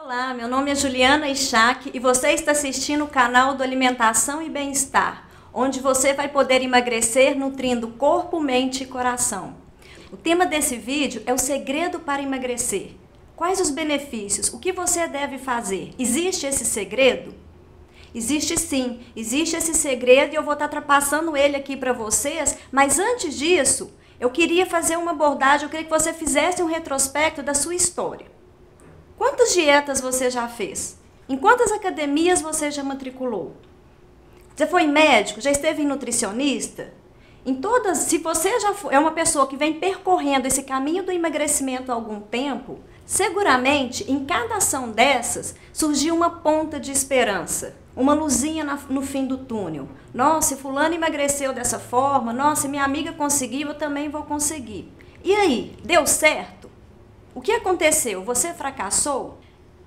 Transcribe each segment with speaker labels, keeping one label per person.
Speaker 1: Olá, meu nome é Juliana Ichaque e você está assistindo o canal do Alimentação e Bem-Estar, onde você vai poder emagrecer nutrindo corpo, mente e coração. O tema desse vídeo é o segredo para emagrecer. Quais os benefícios? O que você deve fazer? Existe esse segredo? Existe sim, existe esse segredo e eu vou estar passando ele aqui para vocês, mas antes disso, eu queria fazer uma abordagem, eu queria que você fizesse um retrospecto da sua história. Quantas dietas você já fez? Em quantas academias você já matriculou? Você foi médico? Já esteve em nutricionista? Em todas, se você já é uma pessoa que vem percorrendo esse caminho do emagrecimento há algum tempo, seguramente em cada ação dessas surgiu uma ponta de esperança, uma luzinha no fim do túnel. Nossa, se fulano emagreceu dessa forma, nossa, minha amiga conseguiu, eu também vou conseguir. E aí, deu certo? O que aconteceu? Você fracassou?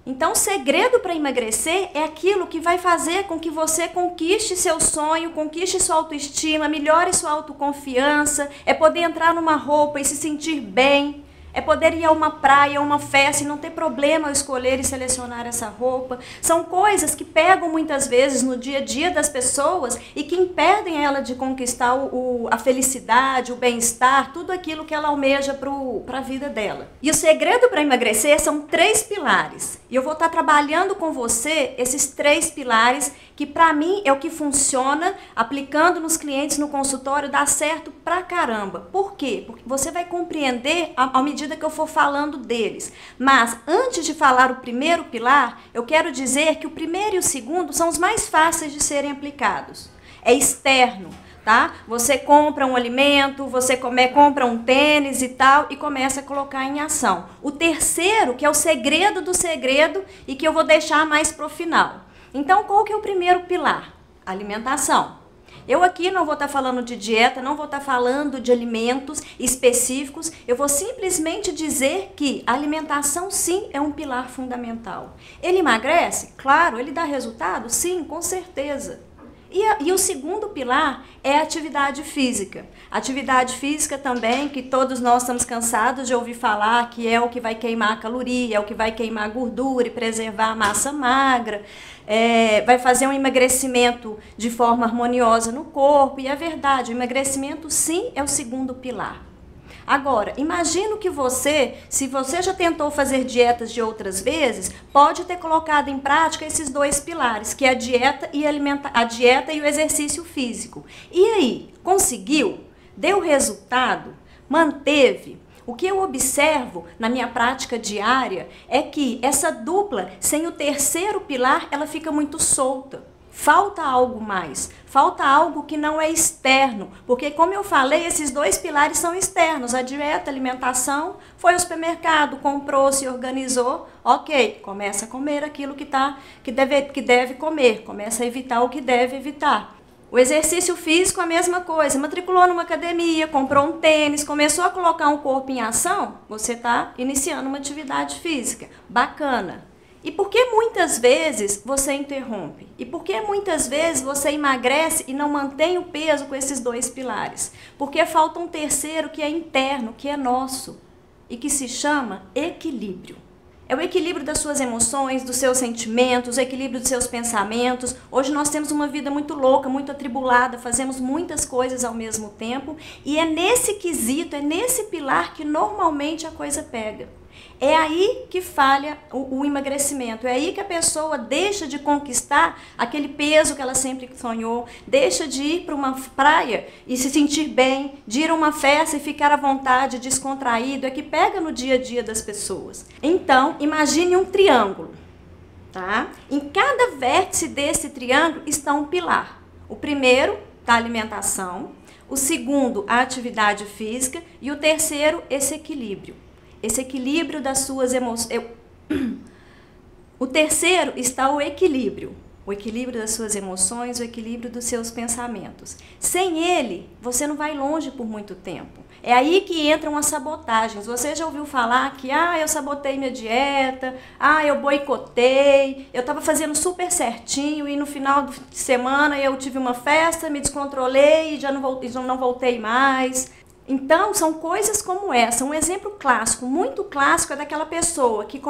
Speaker 1: Então, o segredo para emagrecer é aquilo que vai fazer com que você conquiste seu sonho, conquiste sua autoestima, melhore sua autoconfiança, é poder entrar numa roupa e se sentir bem, é poder ir a uma praia, a uma festa e não ter problema ao escolher e selecionar essa roupa. São coisas que pegam muitas vezes no dia a dia das pessoas e que impedem ela de conquistar a felicidade, o bem-estar, tudo aquilo que ela almeja para a vida dela. E o segredo para emagrecer são 3 pilares. E eu vou estar trabalhando com você esses 3 pilares que para mim é o que funciona, aplicando nos clientes no consultório, dá certo pra caramba. Por quê? Porque você vai compreender à medida que eu for falando deles. Mas antes de falar o primeiro pilar, eu quero dizer que o primeiro e o segundo são os mais fáceis de serem aplicados. É externo, tá? Você compra um alimento, você compra um tênis e tal e começa a colocar em ação. O terceiro, que é o segredo do segredo e que eu vou deixar mais pro final. Então, qual que é o primeiro pilar? Alimentação. Eu aqui não vou estar falando de dieta, não vou estar falando de alimentos específicos, eu vou simplesmente dizer que a alimentação sim é um pilar fundamental. Ele emagrece? Claro. Ele dá resultado? Sim, com certeza. E o segundo pilar é a atividade física. Atividade física também, que todos nós estamos cansados de ouvir falar, que é o que vai queimar a caloria, é o que vai queimar a gordura e preservar a massa magra, vai fazer um emagrecimento de forma harmoniosa no corpo. E é verdade, o emagrecimento sim é o segundo pilar. Agora, imagino que se você já tentou fazer dietas de outras vezes, pode ter colocado em prática esses 2 pilares, que é a dieta e o exercício físico. E aí, conseguiu? Deu resultado? Manteve? O que eu observo na minha prática diária é que essa dupla, sem o terceiro pilar, ela fica muito solta. Falta algo mais, falta algo que não é externo, porque como eu falei, esses 2 pilares são externos, a dieta, a alimentação, foi ao supermercado, comprou, se organizou, ok, começa a comer aquilo que deve comer, começa a evitar o que deve evitar. O exercício físico, a mesma coisa, matriculou numa academia, comprou um tênis, começou a colocar um corpo em ação, você está iniciando uma atividade física, bacana. E por que muitas vezes você interrompe? E por que muitas vezes você emagrece e não mantém o peso com esses 2 pilares? Porque falta um terceiro que é interno, que é nosso e que se chama equilíbrio. É o equilíbrio das suas emoções, dos seus sentimentos, o equilíbrio dos seus pensamentos. Hoje nós temos uma vida muito louca, muito atribulada, fazemos muitas coisas ao mesmo tempo e é nesse quesito, é nesse pilar que normalmente a coisa pega. É aí que falha o emagrecimento, é aí que a pessoa deixa de conquistar aquele peso que ela sempre sonhou, deixa de ir para uma praia e se sentir bem, de ir a uma festa e ficar à vontade, descontraído, é que pega no dia a dia das pessoas. Então, imagine um triângulo, tá? Em cada vértice desse triângulo está um pilar. O primeiro, da alimentação, o segundo, a atividade física e o terceiro, esse equilíbrio. Esse equilíbrio das suas emoções. O terceiro está o equilíbrio das suas emoções, o equilíbrio dos seus pensamentos. Sem ele, você não vai longe por muito tempo. É aí que entram as sabotagens. Você já ouviu falar que eu sabotei minha dieta, eu boicotei, eu estava fazendo super certinho e no final de semana eu tive uma festa, me descontrolei e já não voltei mais. Então, são coisas como essa. Um exemplo clássico, muito clássico, é daquela pessoa que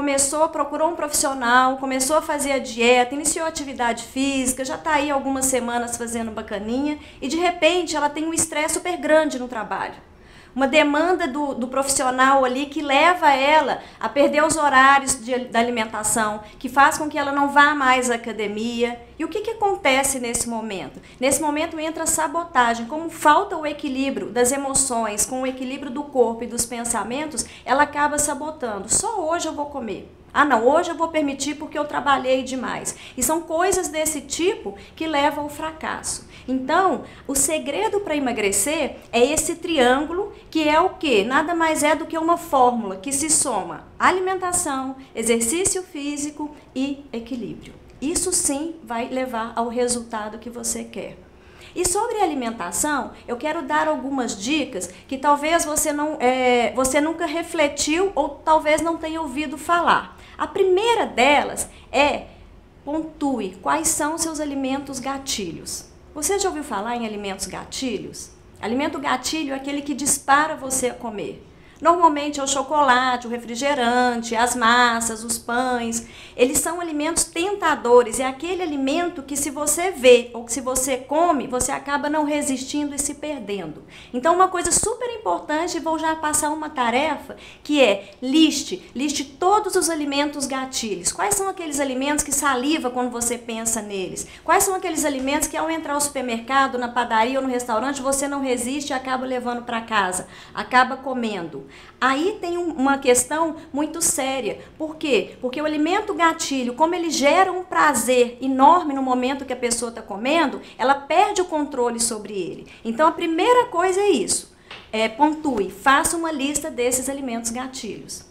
Speaker 1: procurou um profissional, começou a fazer a dieta, iniciou a atividade física, já está aí algumas semanas fazendo bacaninha, e de repente ela tem um estresse super grande no trabalho. Uma demanda do profissional ali que leva ela a perder os horários da alimentação, que faz com que ela não vá mais à academia. E o que acontece nesse momento? Nesse momento entra a sabotagem. Como falta o equilíbrio das emoções com o equilíbrio do corpo e dos pensamentos, ela acaba sabotando. Só hoje eu vou comer. Ah, não, hoje eu vou permitir porque eu trabalhei demais. E são coisas desse tipo que levam ao fracasso. Então, o segredo para emagrecer é esse triângulo, que é o quê? Nada mais é do que uma fórmula que se soma alimentação, exercício físico e equilíbrio. Isso sim vai levar ao resultado que você quer. E sobre alimentação, eu quero dar algumas dicas que talvez você nunca refletiu ou talvez não tenha ouvido falar. A primeira delas é: pontue quais são seus alimentos gatilhos. Você já ouviu falar em alimentos gatilhos? Alimento gatilho é aquele que dispara você a comer. Normalmente é o chocolate, o refrigerante, as massas, os pães. Eles são alimentos tentadores. É aquele alimento que, se você vê ou que se você come, você acaba não resistindo e se perdendo. Então, uma coisa super importante, vou já passar uma tarefa, que é liste todos os alimentos gatilhos. Quais são aqueles alimentos que saliva quando você pensa neles? Quais são aqueles alimentos que, ao entrar ao supermercado, na padaria ou no restaurante, você não resiste e acaba levando para casa, acaba comendo? Aí tem uma questão muito séria. Por quê? Porque o alimento gatilho, como ele gera um prazer enorme no momento que a pessoa está comendo, ela perde o controle sobre ele. Então, a primeira coisa é isso. Pontue, faça uma lista desses alimentos gatilhos.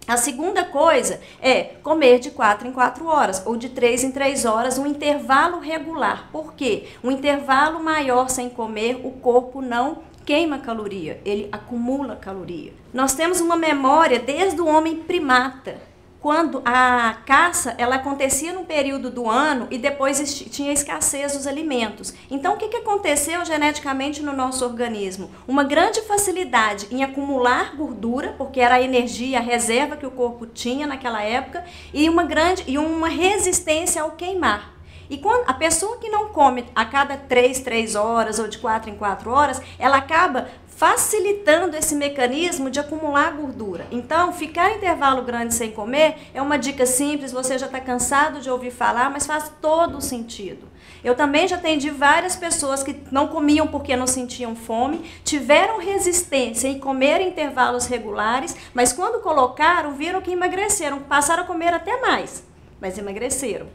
Speaker 1: A segunda coisa é comer de 4 em 4 horas ou de 3 em 3 horas, um intervalo regular. Por quê? Um intervalo maior sem comer, o corpo não queima caloria, ele acumula caloria. Nós temos uma memória desde o homem primata, quando a caça ela acontecia num período do ano e depois tinha escassez dos alimentos. Então, o que aconteceu geneticamente no nosso organismo? Uma grande facilidade em acumular gordura, porque era a energia, a reserva que o corpo tinha naquela época, e uma resistência ao queimar. E quando a pessoa que não come a cada 3 horas ou de 4 em 4 horas, ela acaba facilitando esse mecanismo de acumular gordura. Então, ficar em intervalo grande sem comer é uma dica simples, você já está cansado de ouvir falar, mas faz todo o sentido. Eu também já atendi várias pessoas que não comiam porque não sentiam fome, tiveram resistência em comer em intervalos regulares, mas quando colocaram, viram que emagreceram, passaram a comer até mais, mas emagreceram.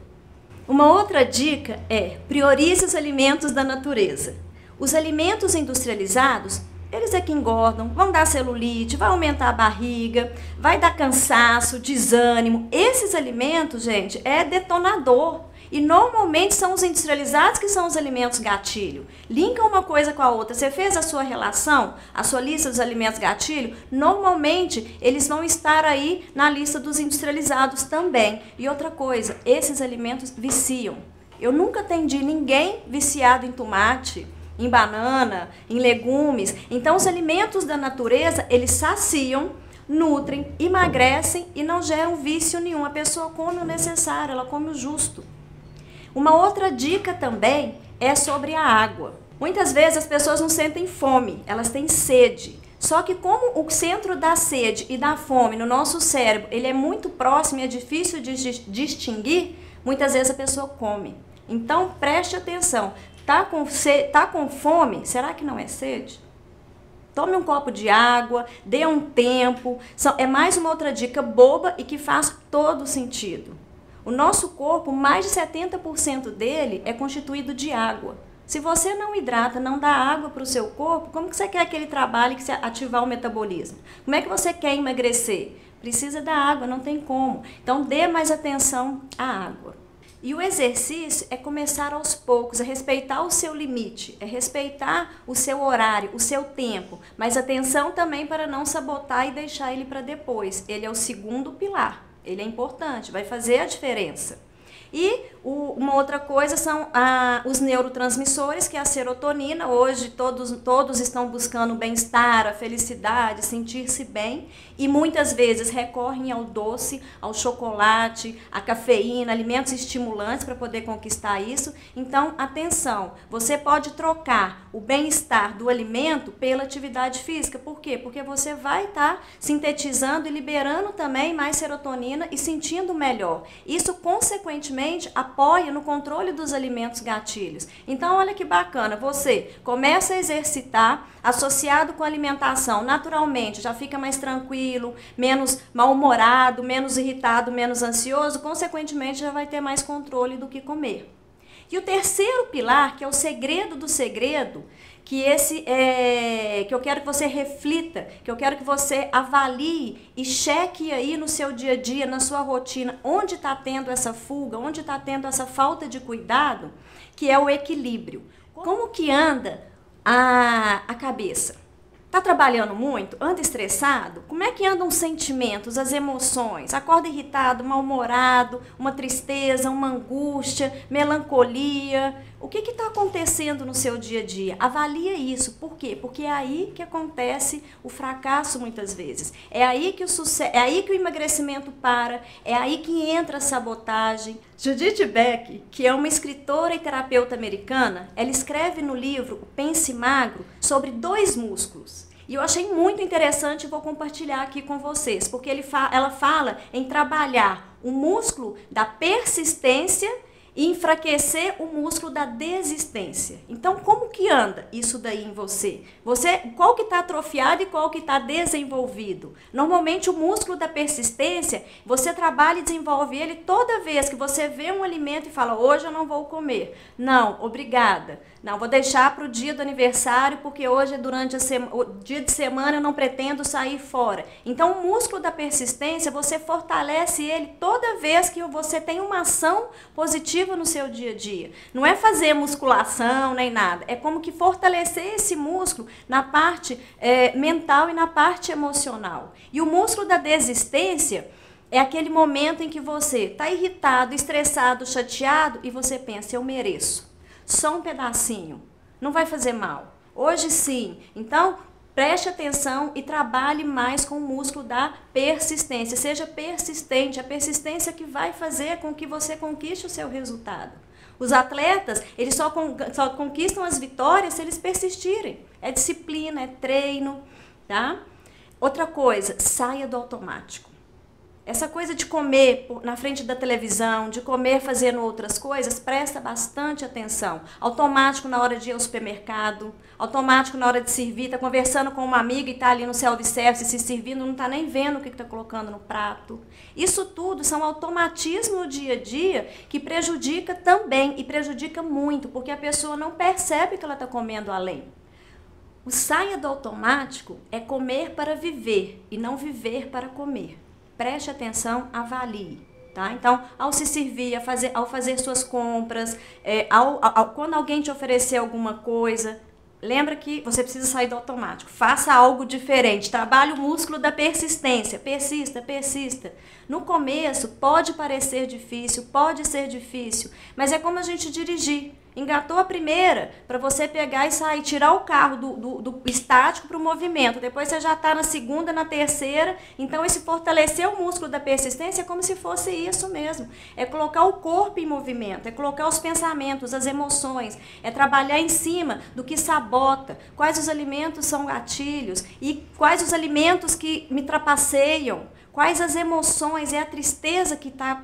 Speaker 1: Uma outra dica é: priorize os alimentos da natureza. Os alimentos industrializados, eles é que engordam, vão dar celulite, vai aumentar a barriga, vai dar cansaço, desânimo. Esses alimentos, gente, é detonador. E normalmente são os industrializados que são os alimentos gatilho. Linka uma coisa com a outra. Você fez a sua relação, a sua lista dos alimentos gatilho? Normalmente eles vão estar aí na lista dos industrializados também. E outra coisa, esses alimentos viciam. Eu nunca atendi ninguém viciado em tomate, em banana, em legumes. Então os alimentos da natureza, eles saciam, nutrem, emagrecem e não geram vício nenhum. A pessoa come o necessário, ela come o justo. Uma outra dica também é sobre a água. Muitas vezes as pessoas não sentem fome, elas têm sede. Só que como o centro da sede e da fome no nosso cérebro, ele é muito próximo e é difícil de distinguir, muitas vezes a pessoa come. Então preste atenção, tá com fome? Será que não é sede? Tome um copo de água, dê um tempo. É mais uma outra dica boba e que faz todo sentido. O nosso corpo, mais de 70% dele é constituído de água. Se você não hidrata, não dá água para o seu corpo, como que você quer que ele trabalhe e ativar o metabolismo? Como é que você quer emagrecer? Precisa da água, não tem como. Então, dê mais atenção à água. E o exercício é começar aos poucos, é respeitar o seu limite, é respeitar o seu horário, o seu tempo. Mas atenção também para não sabotar e deixar ele para depois. Ele é o segundo pilar. Ele é importante, vai fazer a diferença. E uma outra coisa são os neurotransmissores, que é a serotonina. Hoje todos estão buscando o bem-estar, a felicidade, sentir-se bem. E muitas vezes recorrem ao doce, ao chocolate, à cafeína, alimentos estimulantes para poder conquistar isso. Então, atenção, você pode trocar o bem-estar do alimento pela atividade física. Por quê? Porque você vai estar sintetizando e liberando também mais serotonina e sentindo melhor. Isso, consequentemente, apoia no controle dos alimentos gatilhos. Então, olha que bacana, você começa a exercitar, associado com a alimentação, naturalmente já fica mais tranquilo, menos mal-humorado, menos irritado, menos ansioso, consequentemente já vai ter mais controle do que comer. E o terceiro pilar, que é o segredo do segredo, que eu quero que você reflita, que eu quero que você avalie e cheque aí no seu dia a dia, na sua rotina, onde está tendo essa fuga, onde está tendo essa falta de cuidado, que é o equilíbrio. Como que anda a cabeça? Está trabalhando muito? Anda estressado? Como é que andam os sentimentos, as emoções? Acorda irritado, mal-humorado, uma tristeza, uma angústia, melancolia? O que está acontecendo no seu dia a dia? Avalia isso. Por quê? Porque é aí que acontece o fracasso muitas vezes. É aí que o emagrecimento para, é aí que entra a sabotagem. Judith Beck, que é uma escritora e terapeuta americana, ela escreve no livro O Pense Magro sobre 2 músculos. E eu achei muito interessante e vou compartilhar aqui com vocês, porque ela fala em trabalhar o músculo da persistência e enfraquecer o músculo da desistência. Então, como que anda isso daí em você? Qual que está atrofiado e qual que está desenvolvido? Normalmente, o músculo da persistência, você trabalha e desenvolve ele toda vez que você vê um alimento e fala, hoje eu não vou comer. Não, obrigada. Não, vou deixar para o dia do aniversário, porque hoje, durante o dia de semana, eu não pretendo sair fora. Então, o músculo da persistência, você fortalece ele toda vez que você tem uma ação positiva no seu dia a dia. Não é fazer musculação nem nada. É como que fortalecer esse músculo na parte mental e na parte emocional. E o músculo da desistência é aquele momento em que você está irritado, estressado, chateado e você pensa, eu mereço. Só um pedacinho, não vai fazer mal. Hoje sim. Então, preste atenção e trabalhe mais com o músculo da persistência. Seja persistente, a persistência que vai fazer com que você conquiste o seu resultado. Os atletas, eles só conquistam as vitórias se eles persistirem. É disciplina, é treino, tá? Outra coisa, saia do automático. Essa coisa de comer na frente da televisão, de comer fazendo outras coisas, presta bastante atenção. Automático na hora de ir ao supermercado, automático na hora de servir, está conversando com uma amiga e está ali no self-service se servindo, não está nem vendo o que está colocando no prato. Isso tudo são automatismos no dia a dia que prejudica também, e prejudica muito, porque a pessoa não percebe que ela está comendo além. O saia do automático é comer para viver e não viver para comer. Preste atenção, avalie, tá? Então, ao se servir, ao fazer suas compras, quando alguém te oferecer alguma coisa, lembra que você precisa sair do automático. Faça algo diferente, trabalhe o músculo da persistência, persista. No começo, pode parecer difícil, pode ser difícil, mas é como a gente dirigir. Engatou a primeira, para você pegar e sair, tirar o carro do estático para o movimento. Depois você já está na segunda, na terceira. Então, esse fortalecer o músculo da persistência é como se fosse isso mesmo. É colocar o corpo em movimento, é colocar os pensamentos, as emoções, é trabalhar em cima do que sabota, quais os alimentos são gatilhos e quais os alimentos que me trapaceiam, quais as emoções, é a tristeza que está...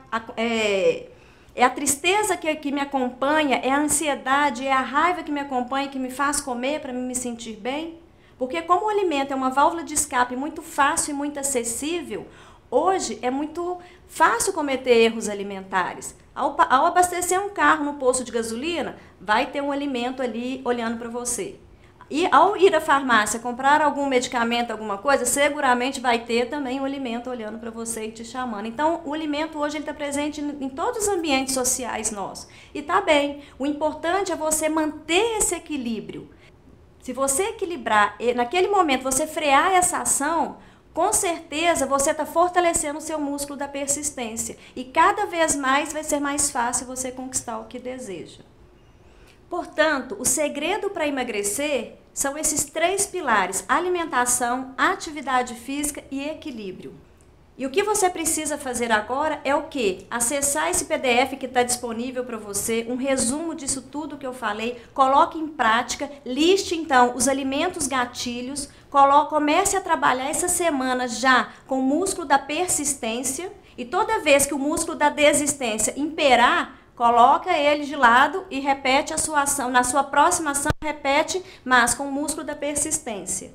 Speaker 1: É a tristeza que me acompanha, é a ansiedade, é a raiva que me acompanha, que me faz comer para me sentir bem. Porque como o alimento é uma válvula de escape muito fácil e muito acessível, hoje é muito fácil cometer erros alimentares. Ao abastecer um carro no posto de gasolina, vai ter um alimento ali olhando para você. E ao ir à farmácia comprar algum medicamento, alguma coisa, seguramente vai ter também um alimento olhando para você e te chamando. Então, o alimento hoje está presente em todos os ambientes sociais nossos. E está bem. O importante é você manter esse equilíbrio. Se você equilibrar, naquele momento você frear essa ação, com certeza você está fortalecendo o seu músculo da persistência. E cada vez mais vai ser mais fácil você conquistar o que deseja. Portanto, o segredo para emagrecer são esses 3 pilares: alimentação, atividade física e equilíbrio. E o que você precisa fazer agora é o quê? Acessar esse PDF que está disponível para você, um resumo disso tudo que eu falei, coloque em prática, liste então os alimentos gatilhos, comece a trabalhar essa semana já com o músculo da persistência, e toda vez que o músculo da desistência imperar, coloca ele de lado e repete a sua ação. Na sua próxima ação, repete, mas com o músculo da persistência.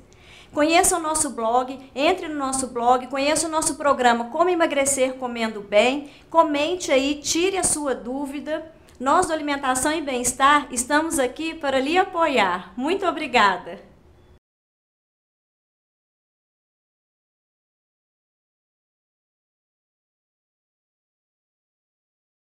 Speaker 1: Conheça o nosso blog, entre no nosso blog, conheça o nosso programa Como Emagrecer Comendo Bem, comente aí, tire a sua dúvida. Nós do Alimentação e Bem-Estar estamos aqui para lhe apoiar. Muito obrigada!